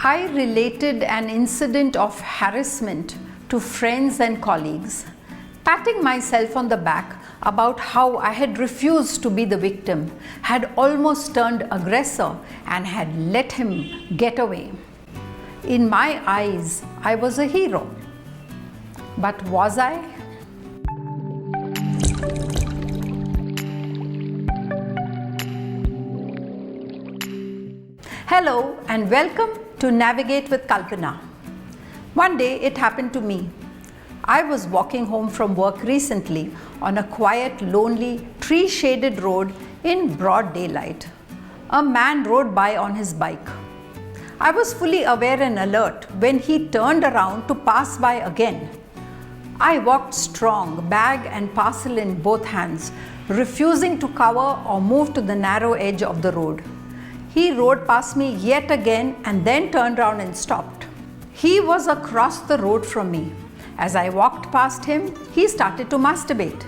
I related an incident of harassment to friends and colleagues, patting myself on the back about how I had refused to be the victim, had almost turned aggressor, and had let him get away. In my eyes, I was a hero. But was I? Hello and welcome to Navigate with Kalpana. One day it happened to me. I was walking home from work recently on a quiet, lonely, tree-shaded road in broad daylight. A man rode by on his bike. I was fully aware and alert when he turned around to pass by again. I walked strong, bag and parcel in both hands, refusing to cover or move to the narrow edge of the road. He rode past me yet again and then turned around and stopped. He was across the road from me. As I walked past him, he started to masturbate.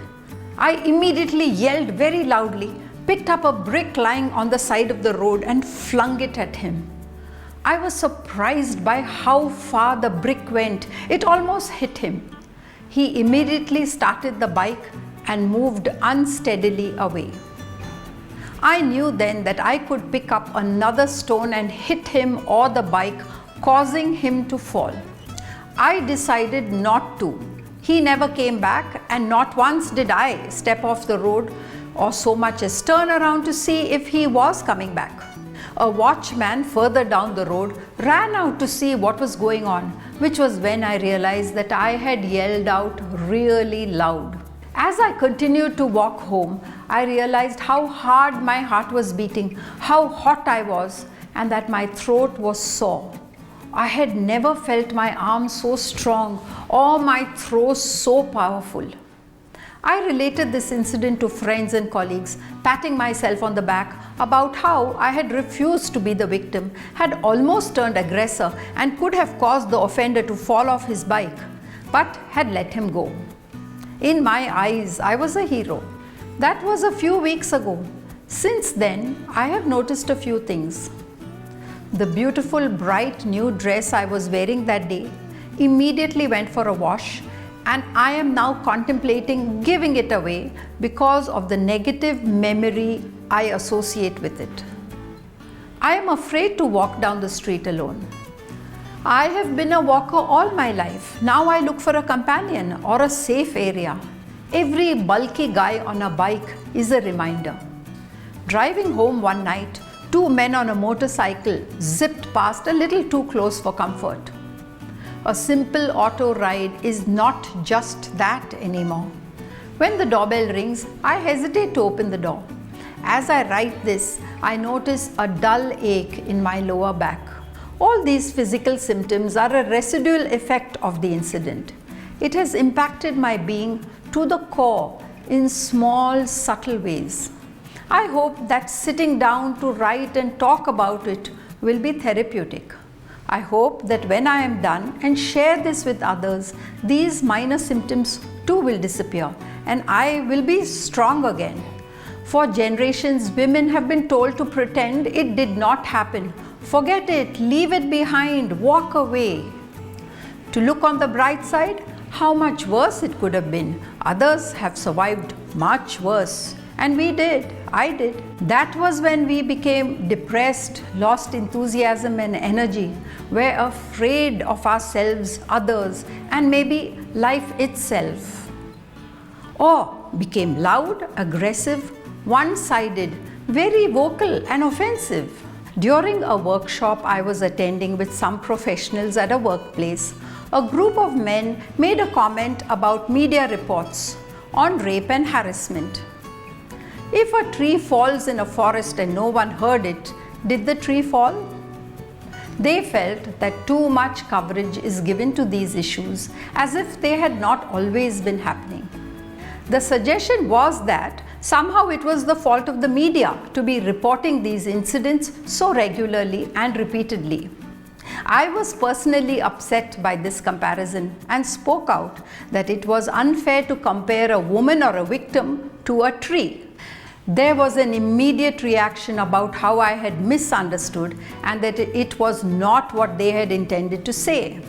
I immediately yelled very loudly, picked up a brick lying on the side of the road and flung it at him. I was surprised by how far the brick went. It almost hit him. He immediately started the bike and moved unsteadily away. I knew then that I could pick up another stone and hit him or the bike, causing him to fall. I decided not to. He never came back, and not once did I step off the road or so much as turn around to see if he was coming back. A watchman further down the road ran out to see what was going on, which was when I realized that I had yelled out really loud. As I continued to walk home, I realized how hard my heart was beating, how hot I was, and that my throat was sore. I had never felt my arms so strong or my throat so powerful. I related this incident to friends and colleagues, patting myself on the back about how I had refused to be the victim, had almost turned aggressor, and could have caused the offender to fall off his bike, but had let him go. In my eyes, I was a hero. That was a few weeks ago. Since then, I have noticed a few things. The beautiful, bright new dress I was wearing that day immediately went for a wash, and I am now contemplating giving it away because of the negative memory I associate with it. I am afraid to walk down the street alone. I have been a walker all my life. Now I look for a companion or a safe area. Every bulky guy on a bike is a reminder. Driving home one night, two men on a motorcycle zipped past a little too close for comfort. A simple auto ride is not just that anymore. When the doorbell rings, I hesitate to open the door. As I write this, I notice a dull ache in my lower back. All these physical symptoms are a residual effect of the incident. It has impacted my being to the core in small, subtle ways. I hope that sitting down to write and talk about it will be therapeutic. I hope that when I am done and share this with others, these minor symptoms too will disappear and I will be strong again. For generations, women have been told to pretend it did not happen. Forget it, leave it behind, walk away. To look on the bright side, how much worse it could have been. Others have survived much worse. And we did, I did. That was when we became depressed, lost enthusiasm and energy, were afraid of ourselves, others, and maybe life itself. Or became loud, aggressive, one-sided, very vocal and offensive. During a workshop I was attending with some professionals at a workplace, a group of men made a comment about media reports on rape and harassment. If a tree falls in a forest and no one heard it, did the tree fall? They felt that too much coverage is given to these issues as if they had not always been happening. The suggestion was that somehow it was the fault of the media to be reporting these incidents so regularly and repeatedly. I was personally upset by this comparison and spoke out that it was unfair to compare a woman or a victim to a tree. There was an immediate reaction about how I had misunderstood and that it was not what they had intended to say.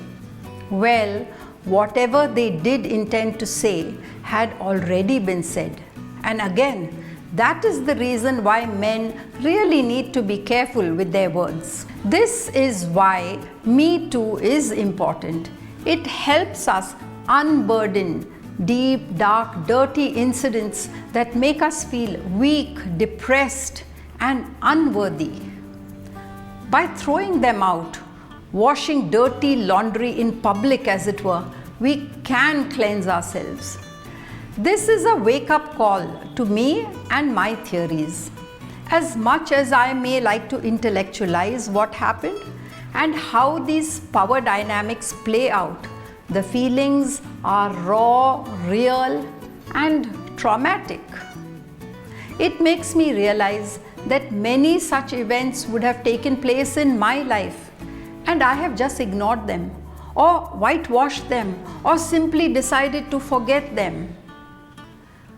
Well, whatever they did intend to say had already been said. And again, that is the reason why men really need to be careful with their words. This is why MeToo is important. It helps us unburden deep, dark, dirty incidents that make us feel weak, depressed, and unworthy. By throwing them out, washing dirty laundry in public, as it were, we can cleanse ourselves. This is a wake-up call to me and my theories. As much as I may like to intellectualize what happened and how these power dynamics play out, the feelings are raw, real, and traumatic. It makes me realize that many such events would have taken place in my life, and I have just ignored them, or whitewashed them, or simply decided to forget them.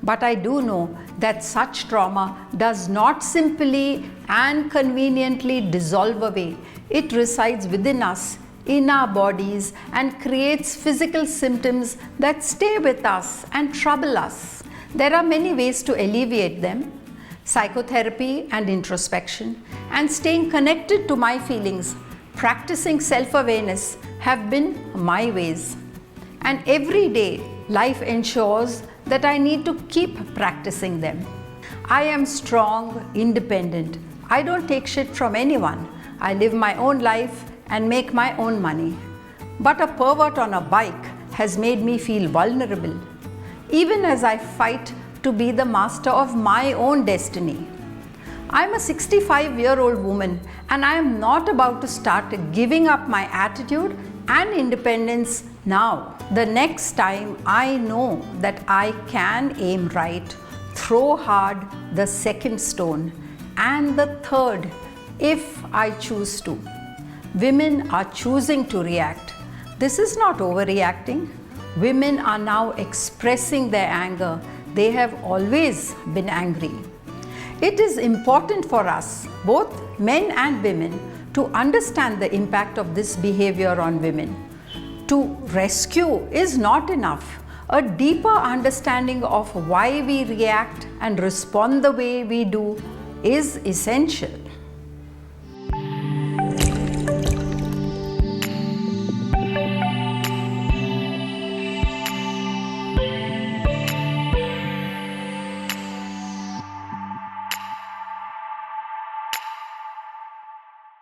But I do know that such trauma does not simply and conveniently dissolve away. It resides within us, in our bodies, and creates physical symptoms that stay with us and trouble us. There are many ways to alleviate them. Psychotherapy and introspection, and staying connected to my feelings, practicing self-awareness have been my ways. And every day, life ensures that I need to keep practicing them. I am strong, independent. I don't take shit from anyone. I live my own life and make my own money. But a pervert on a bike has made me feel vulnerable, even as I fight to be the master of my own destiny. I'm a 65-year-old woman, and I am not about to start giving up my attitude and independence now. The next time I know that I can aim right, throw hard the second stone, and the third if I choose to. Women are choosing to react. This is not overreacting. Women are now expressing their anger. They have always been angry. It is important for us, both men and women, to understand the impact of this behavior on women. To rescue is not enough. A deeper understanding of why we react and respond the way we do is essential.